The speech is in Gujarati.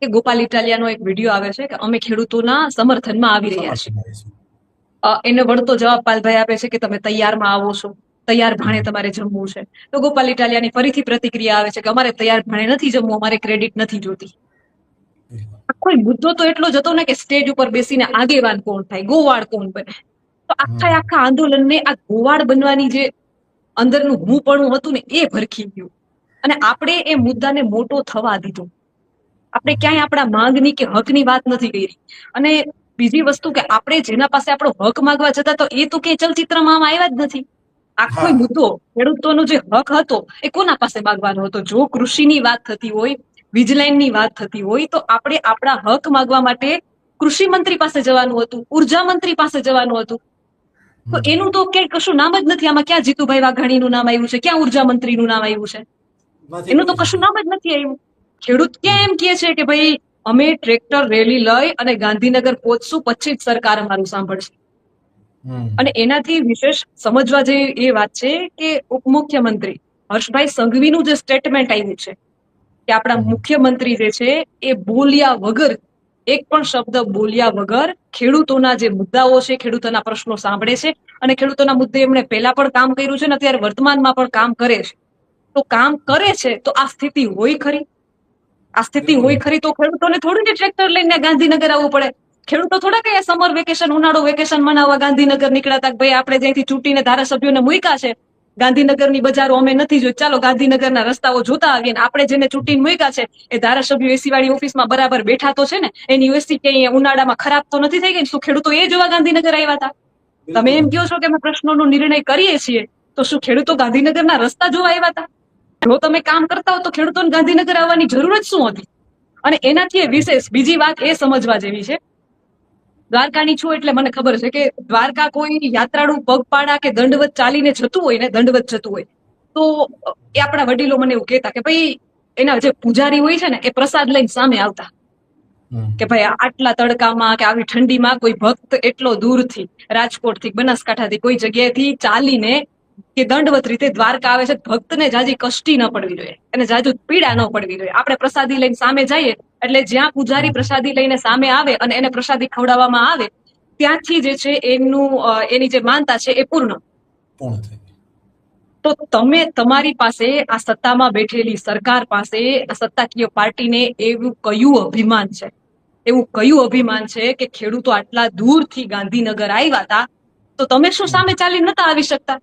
કે ગોપાલ ઇટાલિયાનો એક વિડીયો આવે છે કે અમે ખેડૂતોના સમર્થનમાં આવી રહ્યા છીએ. એને વળતો જવાબ પાલભાઈ આપે છે કે તમે તૈયારમાં આવો છો, તૈયાર ભાણે તમારે જમવું છે. તો ગોપાલ ઇટાલિયાની ફરીથી પ્રતિક્રિયા આવે છે કે અમારે તૈયાર ભાણે નથી જમવું, અમારે ક્રેડિટ નથી જોતી. કોઈ મુદ્દો તો એટલો જ હતો ને કે સ્ટેજ ઉપર બેસીને આગેવાન કોણ થાય, ગોવાળ કોણ બને. તો આખા આંદોલનને આ ગોવાળ બનવાની જે અંદરનું હુંપણું હતું ને એ ભરખી ગયું અને આપણે એ મુદ્દાને મોટો થવા દીધો. આપણે ક્યાંય આપણા માંગની કે હકની વાત નથી કરી. અને બીજી વસ્તુ કે આપણે જેના પાસે આપણો હક માંગવા જતા તો એ તો કે ચલચિત્રમાં આવ્યા જ નથી. આખો મુદ્દો ખેડૂતોનો જે હક હતો એ કોના પાસે માંગવાનો હતો? જો કૃષિની વાત થતી હોય, વીજલાઈનની વાત થતી હોય તો આપણે આપણા હક માંગવા માટે કૃષિ મંત્રી પાસે જવાનું હતું, ઉર્જા મંત્રી પાસે જવાનું હતું. તો એનું તો ક્યાંય કશું નામ જ નથી. આમાં ક્યાં જીતુભાઈ વાઘાણીનું નામ આવ્યું છે, ક્યાં ઉર્જા મંત્રીનું નામ આવ્યું છે? એનું તો કશું નામ જ નથી આવ્યું. ખેડૂત ક્યાં એમ કે છે કે ભાઈ અમે ટ્રેક્ટર રેલી લઈ અને ગાંધીનગર પહોંચશું, પછી જ સરકાર અમારું સાંભળશે. અને એનાથી વિશેષ સમજવા જેવી એ વાત છે કે ઉપમુખ્યમંત્રી હર્ષભાઈ સંઘવીનું જે સ્ટેટમેન્ટ આવ્યું છે કે આપણા મુખ્યમંત્રી જે છે એ બોલ્યા વગર, એક પણ શબ્દ બોલ્યા વગર ખેડૂતોના જે મુદ્દાઓ છે, ખેડૂતોના પ્રશ્નો સાંભળે છે અને ખેડૂતોના મુદ્દે એમણે પહેલા પણ કામ કર્યું છે ને અત્યારે વર્તમાનમાં પણ કામ કરે છે. તો કામ કરે છે તો આ સ્થિતિ હોય ખરી? આ સ્થિતિ હોય ખરી તો ખેડૂતોને થોડું જ ટ્રેક્ટર લઈને ગાંધીનગર આવવું પડે. ખેડૂતો થોડા કયા સમર વેકેશન, ઉનાળુ વેકેશન મનાવવા ગાંધીનગર નીકળ્યા. ભાઈ આપણે જ્યાંથી ચૂંટીને ધારાસભ્યોને મૂક્યા છે, ગાંધીનગરની બજારો અમે નથી જોઈ, ચાલો ગાંધીનગરના રસ્તાઓ જોતા આવીએ. આપણે જેને ચૂંટીને મૂક્યા છે એ ધારાસભ્યો એસી વાળી ઓફિસમાં બરાબર બેઠા તો છે ને, એની એસી કે ઉનાળામાં ખરાબ તો નથી થઈ ગઈ? શું ખેડૂતો એ જોવા ગાંધીનગર આવ્યા હતા? તમે એમ કહો છો કે અમે પ્રશ્નોનો નિર્ણય કરીએ છીએ, તો શું ખેડૂતો ગાંધીનગરના રસ્તા જોવા આવ્યા હતા? જો તમે કામ કરતા હો તો ખેડૂતોને ગાંધીનગર આવવાની જરૂર જ શું હતી? અને એનાથી વિશેષ બીજી વાત એ સમજવા જેવી છે, દ્વારકાની છું એટલે મને ખબર છે કે દ્વારકા કોઈ યાત્રાળુ પગપાળા કે દંડવત ચાલીને જતું હોય ને, દંડવત જતું હોય તો એ આપણા વડીલો મને એવું કહેતા કે ભાઈ એના જે પૂજારી હોય છે ને એ પ્રસાદ લઈને સામે આવતા કે ભાઈ આટલા તડકામાં કે આવી ઠંડીમાં કોઈ ભક્ત એટલો દૂરથી, રાજકોટથી, બનાસકાંઠાથી, કોઈ જગ્યાએથી ચાલીને કે દંડવત રીતે દ્વારકા આવે છે. ભક્તને જાજી કષ્ટી ન પડવી જોઈએ અને જાજુ પીડા ન પડવી જોઈએ. આપણે પ્રસાદી લઈને સામે જઈએ એટલે જ્યાં પૂજારી પ્રસાદી લઈને સામે આવે અને એને પ્રસાદી ખવડાવવામાં આવે ત્યાંથી જે છે એની જે માનતા છે એ પૂર્ણ થઈ. તો તમે તમારી પાસે આ સત્તામાં બેઠેલી સરકાર પાસે, આ સત્તાકીય પાર્ટીને એવું કયું અભિમાન છે કે ખેડૂતો આટલા દૂરથી ગાંધીનગર આવ્યા હતા તો તમે શું સામે ચાલી નતા આવી શકતા?